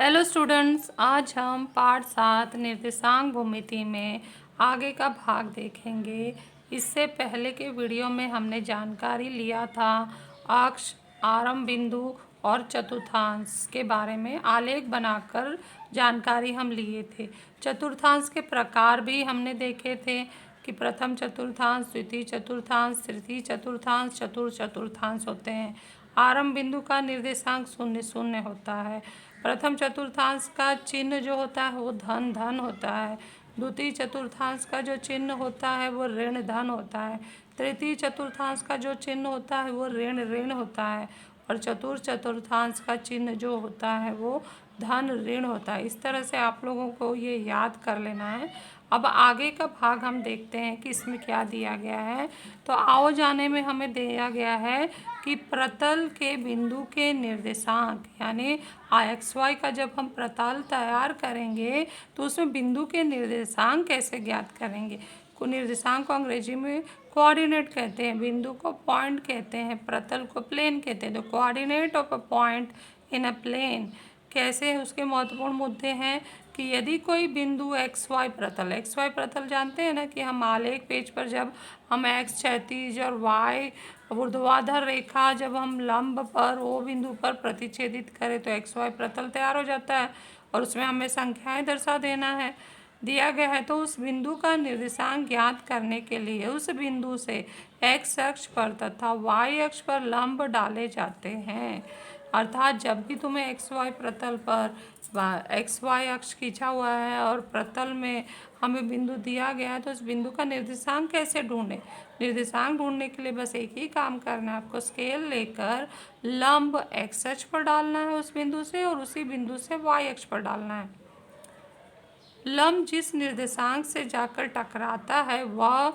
Hello students, आज हम पाठ 7 निर्देशांक भूमिति में आगे का भाग देखेंगे। इससे पहले के वीडियो में हमने जानकारी लिया था अक्ष, आरंभ बिंदु और चतुर्थांश के बारे में। आलेख बनाकर जानकारी हम लिए थे। चतुर्थांश के प्रकार भी हमने देखे थे कि प्रथम चतुर्थांश, द्वितीय चतुर्थांश, तृतीय चतुर्थांश, चतुर्थांश होते हैं। आरंभ बिंदु का निर्देशांक 0 0 होता है। प्रथम चतुर्थांश का चिन्ह जो होता है वो धन धन होता है। द्वितीय चतुर्थांश का जो चिन्ह होता है वो ऋण धन होता है। तृतीय चतुर्थांश का जो चिन्ह होता है वो ऋण ऋण होता है। और चतुर्थ चतुर्थांश का चिन्ह जो होता है वो धन ऋण होता है। इस तरह से आप लोगों को ये याद कर लेना है। अब आगे का भाग हम देखते हैं कि इसमें क्या दिया गया है। तो आओ जाने में हमें दिया गया है कि प्रतल के बिंदु के निर्देशांक यानी XY का जब हम प्रतल तैयार करेंगे तो उसमें बिंदु के निर्देशांक कैसे ज्ञात करेंगे। निर्देशांक को अंग्रेजी में कोऑर्डिनेट कहते हैं, बिंदु को पॉइंट कहते हैं, प्रतल को प्लेन कहते हैं। तो coordinate of a point in a plane कैसे, उसके महत्वपूर्ण मुद्दे हैं कि यदि कोई बिंदु XY प्रतल जानते हैं ना कि हम आलेख पेज पर जब हम X क्षैतिज और Y ऊर्ध्वाधर रेखा जब हम लंब पर O बिंदु पर प्रतिच्छेदित करें तो XY प्रतल तैयार हो जाता है और उसमें हमें संख्याएं दर्शा देना है दिया गया है। तो उस बिंदु का निर्देशांक ज्ञात करने के लिए उस बिंदु से X अक्ष पर तथा Y अक्ष पर लंब डाले जाते हैं। अर्थात जब भी तुम्हें XY प्रतल पर XY अक्ष खींचा हुआ है और प्रतल में हमें बिंदु दिया गया है तो उस बिंदु का निर्देशांक कैसे ढूंढें। निर्देशांक ढूंढने के लिए बस एक ही काम करना है, आपको स्केल लेकर लंब X अक्ष पर डालना है उस बिंदु से और उसी बिंदु से Y अक्ष पर डालना है। लंब जिस निर्देशांक से जाकर टकराता है वह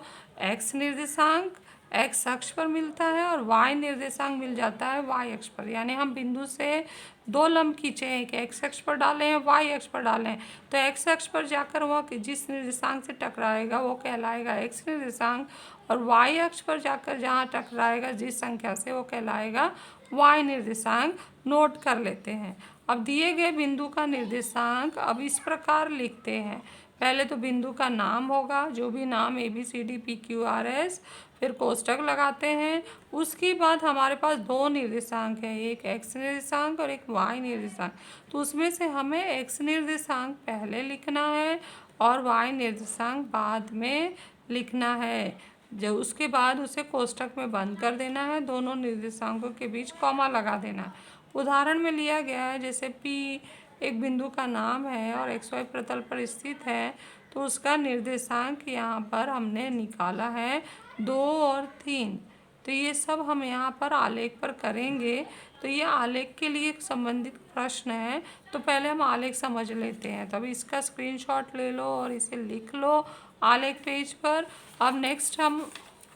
X निर्देशांक X अक्ष पर मिलता है और Y निर्देशांक मिल जाता है Y अक्ष पर। यानी हम बिंदु से दो लंब खींचे हैं, एक X अक्ष पर डाले हैं, Y अक्ष पर डाले हैं। तो X अक्ष पर जाकर वह जिस निर्देशांक से टकराएगा वो कहलाएगा X निर्देशांक और Y अक्ष पर जाकर जहाँ टकराएगा जिस संख्या से वो कहलाएगा Y निर्देशांक। नोट कर लेते हैं। अब दिए गए बिंदु का निर्देशांक अब इस प्रकार लिखते हैं। पहले तो बिंदु का नाम होगा, जो भी नाम ABCDPQRS, फिर कोष्टक लगाते हैं। उसके बाद हमारे पास दो निर्देशांक है, एक X निर्देशांक और एक Y निर्देशांक। तो उसमें से हमें X निर्देशांक पहले लिखना है और Y निर्देशांक बाद में लिखना है। जब उसके बाद उसे कोष्टक में बंद कर देना है, दोनों निर्देशांकों के बीच कॉमा लगा देना है। उदाहरण में लिया गया है जैसे P एक बिंदु का नाम है और XY प्रतल पर स्थित है तो उसका निर्देशांक यहाँ पर हमने निकाला है 2 और 3। तो ये सब हम यहाँ पर आलेख पर करेंगे। तो ये आलेख के लिए एक संबंधित प्रश्न है, तो पहले हम आलेख समझ लेते हैं। तो अब इसका स्क्रीनशॉट ले लो और इसे लिख लो आलेख पेज पर। अब नेक्स्ट हम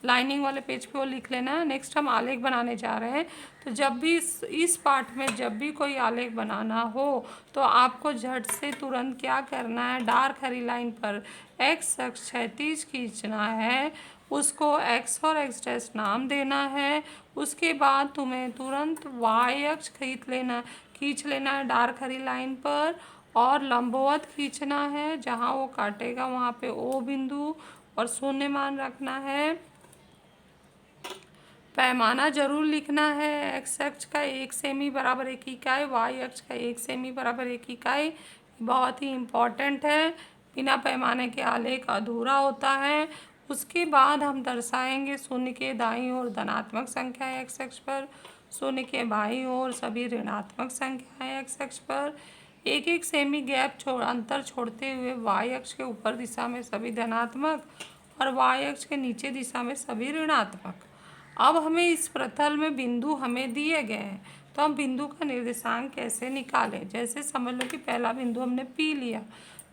लाइनिंग वाले पेज पे वो लिख लेना है। नेक्स्ट हम आलेख बनाने जा रहे हैं। तो जब भी इस पाठ में जब भी कोई आलेख बनाना हो तो आपको झट से तुरंत क्या करना है, डार्क हरी लाइन पर X अक्ष क्षैतिज खींचना है, उसको X और X डैश नाम देना है। उसके बाद तुम्हें तुरंत Y अक्ष खींच लेना है डार्क हरी लाइन पर और लंबवत खींचना है। जहाँ वो काटेगा वहाँ पे O बिंदु और शून्य मान रखना है। पैमाना जरूर लिखना है। X अक्ष का 1 सेमी बराबर 1 इकाई, Y अक्ष का 1 सेमी बराबर 1 इकाई बहुत ही इम्पॉर्टेंट है। बिना पैमाने के आलेख अधूरा होता है। उसके बाद हम दर्शाएंगे शून्य के दाईं ओर धनात्मक संख्याएं X अक्ष पर, शून्य के बाईं ओर सभी ऋणात्मक संख्याएं X अक्ष पर। 1 सेमी गैप अंतर छोड़ते हुए Y अक्ष के ऊपर दिशा में सभी धनात्मक और Y अक्ष के नीचे दिशा में सभी ऋणात्मक। अब हमें इस प्रतल में बिंदु हमें दिए गए हैं तो हम बिंदु का निर्देशांक कैसे निकालें। जैसे समझ लो कि पहला बिंदु हमने P लिया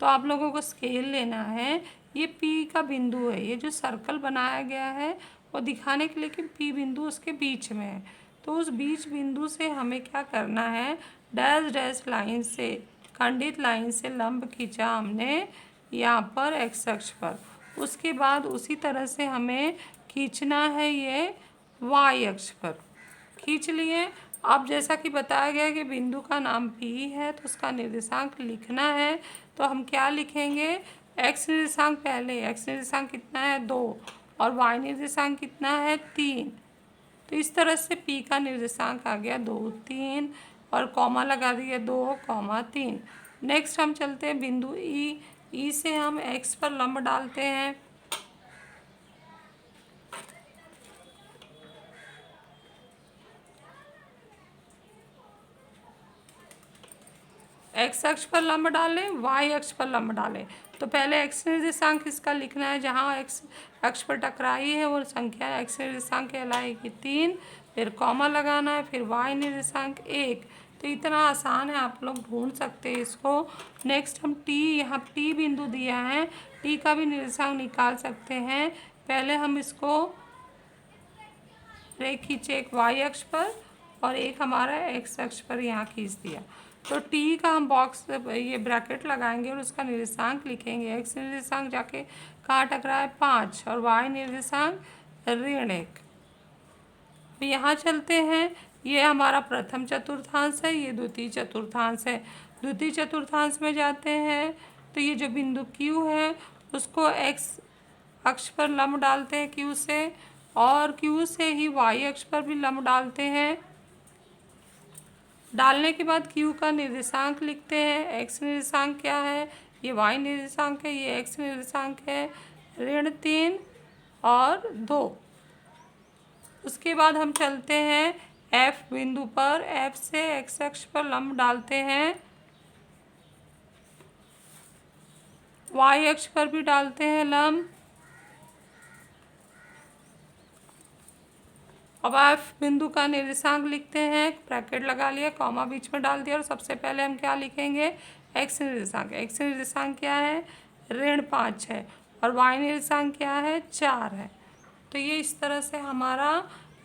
तो आप लोगों को स्केल लेना है। ये P का बिंदु है, ये जो सर्कल बनाया गया है वो दिखाने के लिए कि P बिंदु उसके बीच में है। तो उस बीच बिंदु से हमें क्या करना है, डैश डैश लाइन से खंडित लाइन से लंब खींचा हमने यहाँ पर X अक्ष पर। उसके बाद उसी तरह से हमें खींचना है ये Y अक्ष पर। खींच लिए अब जैसा कि बताया गया कि बिंदु का नाम P है तो उसका निर्देशांक लिखना है, तो हम क्या लिखेंगे, x निर्देशांक पहले, x निर्देशांक कितना है 2 और y निर्देशांक कितना है 3। तो इस तरह से P का निर्देशांक आ गया 2 3 और कॉमा लगा दिया 2 3। नेक्स्ट हम चलते हैं बिंदु E से हम x पर लंब डालते हैं। x अक्ष पर लंब डालें, y अक्ष पर लंब डालें। तो पहले x निर्देशांक इसका लिखना है, जहाँ x अक्ष पर टकराई है वो संख्या x निर्देशांक कहलाएगी 3, फिर कॉमा लगाना है, फिर y निर्देशांक 1। तो इतना आसान है, आप लोग ढूंढ सकते हैं इसको। नेक्स्ट हम t, यहाँ t बिंदु दिया है, t का भी निर्देशांक निकाल सकते हैं। पहले हम इसको रेख खींचे, एक y अक्ष पर और एक हमारा x अक्ष पर यहाँ खींच दिया। तो t का हम बॉक्स ये ब्रैकेट लगाएंगे और उसका निर्देशांक लिखेंगे। x निर्देशांक जाके कहाँ टकरा है 5 और y निर्देशांक ऋण 1। तो यहाँ चलते हैं, ये हमारा प्रथम चतुर्थांश है, ये द्वितीय चतुर्थांश है। द्वितीय चतुर्थांश में जाते हैं तो ये जो बिंदु Q है उसको x अक्ष पर लंब डालते हैं Q से, और Q से ही y अक्ष पर भी लंब डालते हैं। डालने के बाद Q का निर्देशांक लिखते हैं। x निर्देशांक क्या है, ये y निर्देशांक है, ये x निर्देशांक है ऋण 3 और 2। उसके बाद हम चलते हैं F बिंदु पर, F से x अक्ष पर लंब डालते हैं, y अक्ष पर भी डालते हैं लंब। अब F बिंदु का निर्देशांक लिखते हैं, ब्रैकेट लगा लिया, कॉमा बीच में डाल दिया और सबसे पहले हम क्या लिखेंगे, x निर्देशांक। x निर्देशांक क्या है ऋण 5 है और y निर्देशांक क्या है 4 है। तो ये इस तरह से हमारा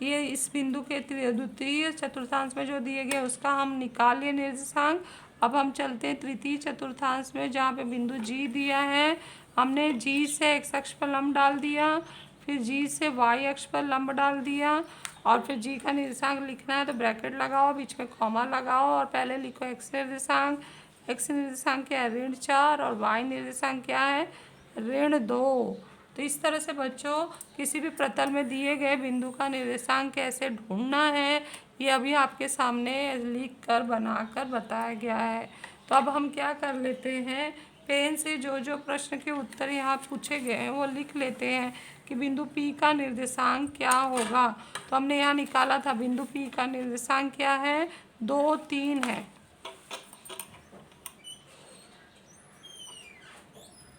ये इस बिंदु के द्वितीय चतुर्थांश में जो दिए गए उसका हम निकाल लिए निर्देशांक। अब हम चलते हैं तृतीय चतुर्थांश में, जहाँ पे बिंदु G दिया है। हमने G से x अक्ष पर लंब डाल दिया, फिर G से y अक्ष पर लंब डाल दिया और फिर G का निर्देशांक लिखना है तो ब्रैकेट लगाओ, बीच में कॉमा लगाओ और पहले लिखो x निर्देशांक। x निर्देशांक क्या है ऋण 4 और y निर्देशांक क्या है ऋण 2। तो इस तरह से बच्चों किसी भी प्रतल में दिए गए बिंदु का निर्देशांक कैसे ढूंढना है ये अभी आपके सामने लिख कर बनाकर बताया गया है। तो अब हम क्या कर लेते हैं, पेन से जो जो प्रश्न के उत्तर यहाँ पूछे गए हैं वो लिख लेते हैं कि बिंदु P का निर्देशांक क्या होगा। तो हमने यहाँ निकाला था बिंदु P का निर्देशांक क्या है 2 3 है।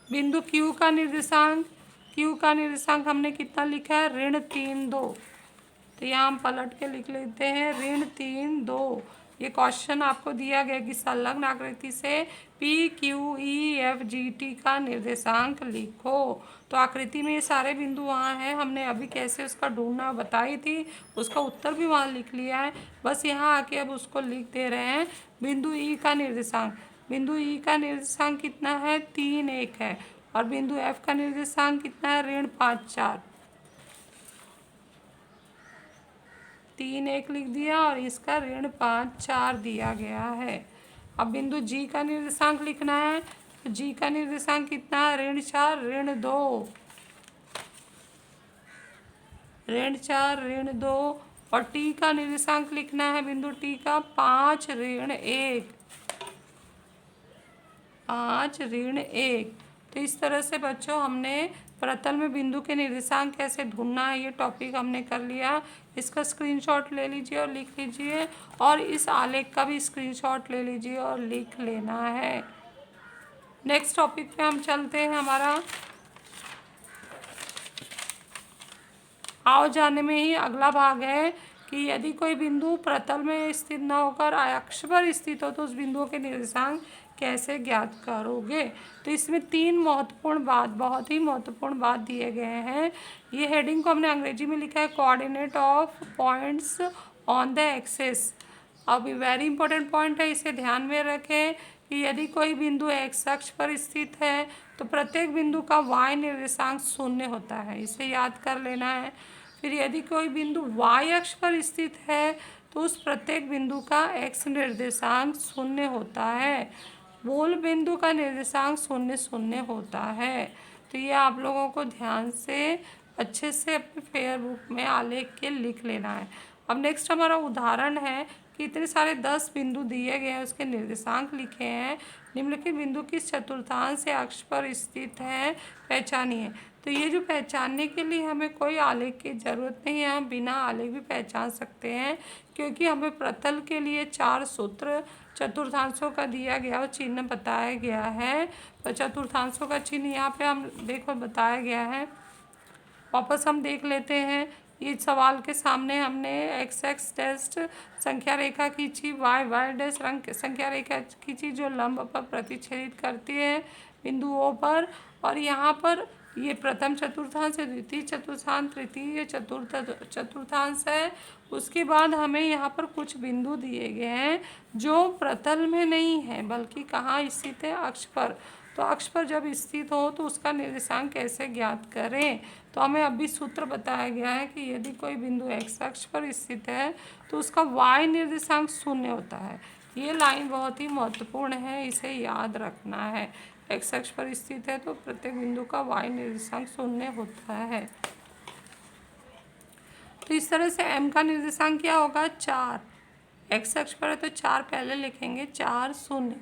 बिंदु Q का निर्देशांक हमने कितना लिखा है ऋण 3 2। तो यहाँ हम पलट के लिख लेते हैं ऋण 3 2। ये क्वेश्चन आपको दिया गया कि संलग्न आकृति से P Q E F G T का निर्देशांक लिखो। तो आकृति में ये सारे बिंदु वहाँ हैं, हमने अभी कैसे उसका ढूंढना बताई थी, उसका उत्तर भी वहाँ लिख लिया है। बस यहाँ आके अब उसको लिख दे रहे हैं। बिंदु E का निर्देशांक, बिंदु E का निर्देशांक कितना है 3 1 है और बिंदु F का निर्देशांक कितना है ऋण 5 4। 3 1 लिख दिया और इसका ऋण 5 4 दिया गया है। अब बिंदु G का निर्देशांक लिखना है, तो G का निर्देशांक कितना है ऋण 4 ऋण 2, ऋण 4 ऋण 2। और T का निर्देशांक लिखना है बिंदु T का 5 ऋण 1, 5 ऋण 1। तो इस तरह से बच्चों हमने प्रतल में बिंदु के निर्देशांक कैसे ढूंढना है ये टॉपिक हमने कर लिया। इसका स्क्रीनशॉट ले लीजिए और लिख लीजिए और इस आलेख का भी स्क्रीनशॉट ले लीजिए और लिख लेना है। नेक्स्ट टॉपिक पे हम चलते हैं। हमारा आओ जाने में ही अगला भाग है कि यदि कोई बिंदु प्रतल में स्थित न होकर अक्ष पर स्थित हो तो उस बिंदुओं के निर्देशांक कैसे ज्ञात करोगे। तो इसमें 3 महत्वपूर्ण बात, बहुत ही महत्वपूर्ण बात दिए गए हैं। ये हेडिंग को हमने अंग्रेजी में लिखा है coordinate of points on the axis. अब वेरी इंपॉर्टेंट पॉइंट है, इसे ध्यान में रखें कि यदि कोई बिंदु एक्स अक्ष पर स्थित है तो प्रत्येक बिंदु का y निर्देशांक 0 होता है, इसे याद कर लेना है। फिर यदि कोई बिंदु y अक्ष पर स्थित है तो उस प्रत्येक बिंदु का x निर्देशांक 0 होता है। मूल बिंदु का निर्देशांक 0 0 होता है। तो ये आप लोगों को ध्यान से अच्छे से अपने फेयर बुक में आलेख के लिख लेना है। अब नेक्स्ट हमारा उदाहरण है कि इतने सारे 10 बिंदु दिए गए हैं, उसके निर्देशांक लिखे हैं। निम्नलिखित बिंदु किस चतुर्थांश या अक्ष पर स्थित है, पहचानिए। तो ये जो पहचानने के लिए हमें कोई आलेख की ज़रूरत नहीं है, हम बिना आलेख भी पहचान सकते हैं, क्योंकि हमें प्रतल के लिए 4 सूत्र चतुर्थांशों का दिया गया और चिन्ह बताया गया है। तो चतुर्थांशों का चिन्ह यहाँ पे हम देखो बताया गया है। वापस हम देख लेते हैं। इस सवाल के सामने हमने एक्स एक्स टेस्ट संख्या रेखा खींची, वाई वाई डैश रंग संख्या रेखा खींची जो लंब पर प्रतिच्छेदित करती है बिंदुओं पर। और यहाँ पर ये प्रथम चतुर्थांश है, द्वितीय चतुर्थांश, तृतीय चतुर्थांश है। उसके बाद हमें यहाँ पर कुछ बिंदु दिए गए हैं जो प्रतल में नहीं है बल्कि कहाँ स्थित है, अक्ष पर। तो अक्ष पर जब स्थित हो तो उसका निर्देशांक कैसे ज्ञात करें। तो हमें अभी सूत्र बताया गया है कि यदि कोई बिंदु एक्स अक्ष पर स्थित है तो उसका वाई निर्देशांक 0 होता है। ये लाइन बहुत ही महत्वपूर्ण है, इसे याद रखना है। एक्स अक्ष पर स्थित है तो प्रत्येक बिंदु का वाई निर्देशांक 0 होता है। तो इस तरह से m का निर्देशांक क्या होगा, 4। एक्स अक्ष पर है तो 4 पहले लिखेंगे, 4 0।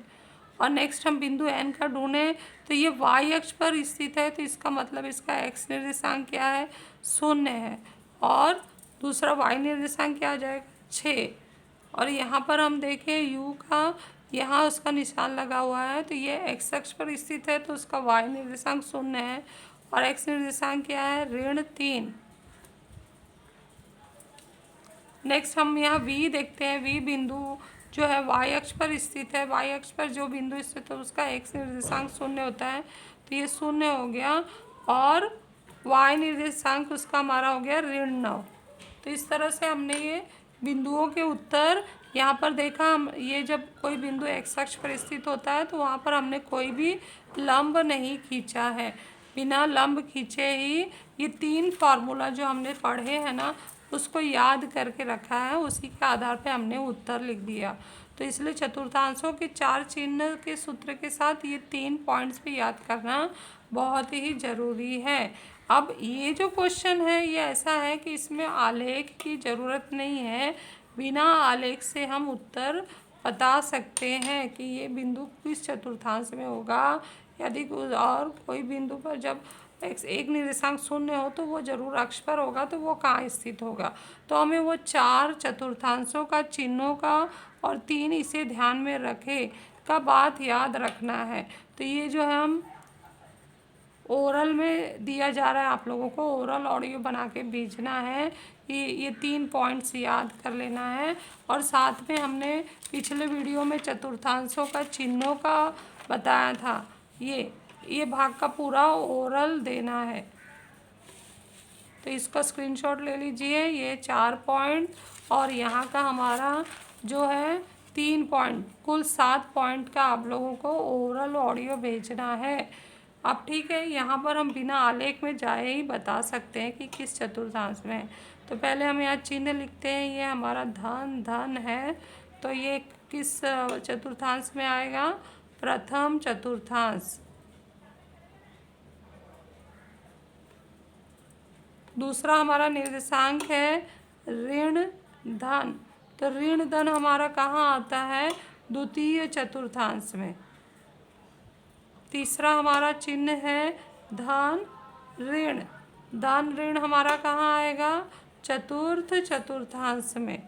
और नेक्स्ट हम बिंदु n का ढूंढें तो ये y अक्ष पर स्थित है तो इसका मतलब इसका x निर्देशांक क्या है, 0 है। और दूसरा y निर्देशांक क्या आ जाएगा, 6। और यहाँ पर हम देखें u का, यहाँ उसका निशान लगा हुआ है तो ये x अक्ष पर स्थित है तो उसका y निर्देशांक 0 है। और x निर्देशांक क्या है, -3। नेक्स्ट हम यहाँ v देखते हैं। v बिंदु जो है y अक्ष पर स्थित है, y अक्ष पर जो बिंदु स्थित है उसका x निर्देशांक 0 होता है तो ये 0 हो गया। और y निर्देशांक उसका हमारा हो गया -9। तो इस तरह से हमने ये बिंदुओं के उत्तर यहाँ पर देखा। हम ये जब कोई बिंदु x अक्ष पर स्थित होता है तो वहाँ पर हमने कोई भी लंब नहीं खींचा है, बिना लंब खींचे ही ये 3 फार्मूला जो हमने पढ़े हैं ना उसको याद करके रखा है, उसी के आधार पे हमने उत्तर लिख दिया। तो इसलिए चतुर्थांशों के 4 चिन्ह के सूत्र के साथ ये 3 पॉइंट्स भी याद करना बहुत ही ज़रूरी है। अब ये जो क्वेश्चन है ये ऐसा है कि इसमें आलेख की ज़रूरत नहीं है, बिना आलेख से हम उत्तर बता सकते हैं कि ये बिंदु किस चतुर्थांश में होगा। यदि और कोई बिंदु पर जब एक निर्देशांक 0 हो तो वो जरूर अक्ष पर होगा, तो वो कहाँ स्थित होगा। तो हमें वो 4 चतुर्थांशों का चिन्हों का और 3 इसे ध्यान में रखे का बात याद रखना है। तो ये जो है हम ओरल में दिया जा रहा है, आप लोगों को ओरल ऑडियो बना के भेजना है। ये 3 पॉइंट्स याद कर लेना है। और साथ में हमने पिछले वीडियो में चतुर्थांशों का चिन्हों का बताया था, ये भाग का पूरा ओरल देना है। तो इसका स्क्रीनशॉट ले लीजिए, ये 4 पॉइंट और यहाँ का हमारा जो है 3 पॉइंट, कुल 7 पॉइंट का आप लोगों को ओरल ऑडियो भेजना है। अब ठीक है, यहाँ पर हम बिना आलेख में जाए ही बता सकते हैं कि किस चतुर्थांश में है। तो पहले हम यहाँ चिन्ह लिखते हैं, ये हमारा धन धन है तो ये किस चतुर्थांश में आएगा, प्रथम चतुर्थांश। दूसरा हमारा निर्देशांक है ऋण धन, तो ऋण धन हमारा कहाँ आता है, द्वितीय चतुर्थांश में। तीसरा हमारा चिन्ह है धन ऋण, धन ऋण हमारा कहाँ आएगा, चतुर्थ चतुर्थांश में।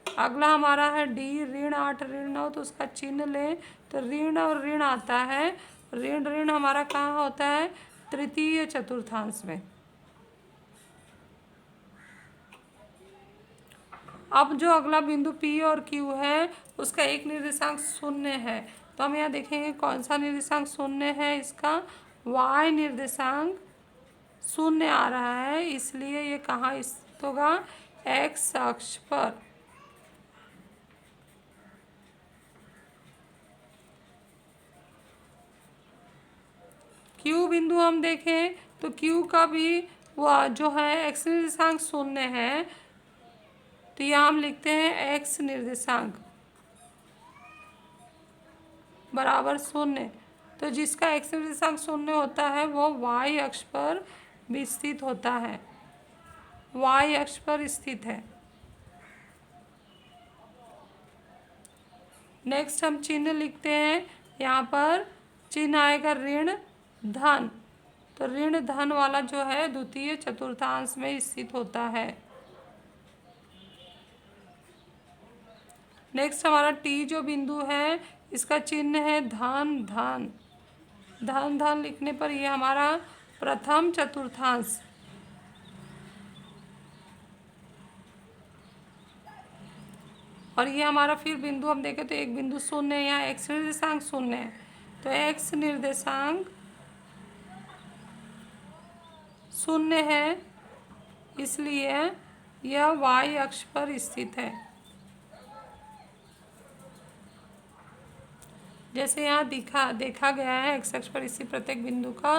अगला हमारा है डी, ऋण 8 ऋण 9, तो उसका चिन्ह लें तो ऋण और ऋण आता है। ऋण ऋण हमारा कहाँ होता है, तृतीय चतुर्थांश में। अब जो अगला बिंदु P और Q है उसका एक निर्देशांक 0 है, तो हम यहाँ देखेंगे कौन सा निर्देशांक 0 है, इसका y निर्देशांक 0 आ रहा है, इसलिए ये कहाँ स्थित होगा, x अक्ष पर। Q बिंदु हम देखें तो Q का भी वह जो है एक्स निर्देशांक शून्य है, तो यहाँ हम लिखते हैं एक्स निर्देशांक बराबर शून्य। तो जिसका एक्स निर्देशांक शून्य होता है वो वाई अक्ष पर भी स्थित होता है, वाई अक्ष पर स्थित है। नेक्स्ट हम चिन्ह लिखते हैं। यहाँ पर चिन्ह आएगा ऋण धन, तो ऋण धन वाला जो है द्वितीय चतुर्थांश में स्थित होता है। नेक्स्ट हमारा टी जो बिंदु है इसका चिन्ह है धन धन, धन धन लिखने पर ये हमारा प्रथम चतुर्थांश, और ये हमारा फिर बिंदु हम देखें तो एक बिंदु शून्य है, यहाँ एक्स निर्देशांक शून्य है, तो एक्स निर्देशांक शून्य है, इसलिए यह वाई अक्ष पर स्थित है। जैसे यहाँ देखा गया है एक्स अक्ष पर स्थित प्रत्येक बिंदु का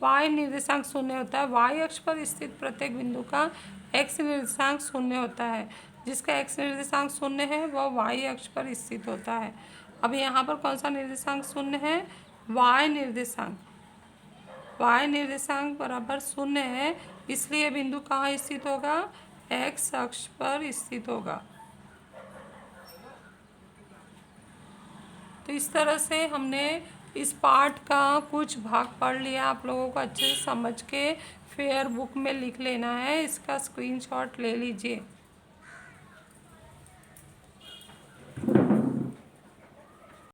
वाई निर्देशांक शून्य होता है, वाई अक्ष पर स्थित प्रत्येक बिंदु का एक्स निर्देशांक शून्य होता है। जिसका एक्स निर्देशांक शून्य है वह वाई अक्ष पर स्थित होता है। अब यहाँ पर कौन सा निर्देशांक शून्य है? वाई निर्देशांक, वाई निर्देशांक बराबर शून्य है, इसलिए बिंदु कहाँ स्थित होगा? एक्स अक्ष पर स्थित होगा। तो इस तरह से हमने इस पाठ का कुछ भाग पढ़ लिया। आप लोगों को अच्छे से समझ के फेयर बुक में लिख लेना है, इसका स्क्रीनशॉट ले लीजिए।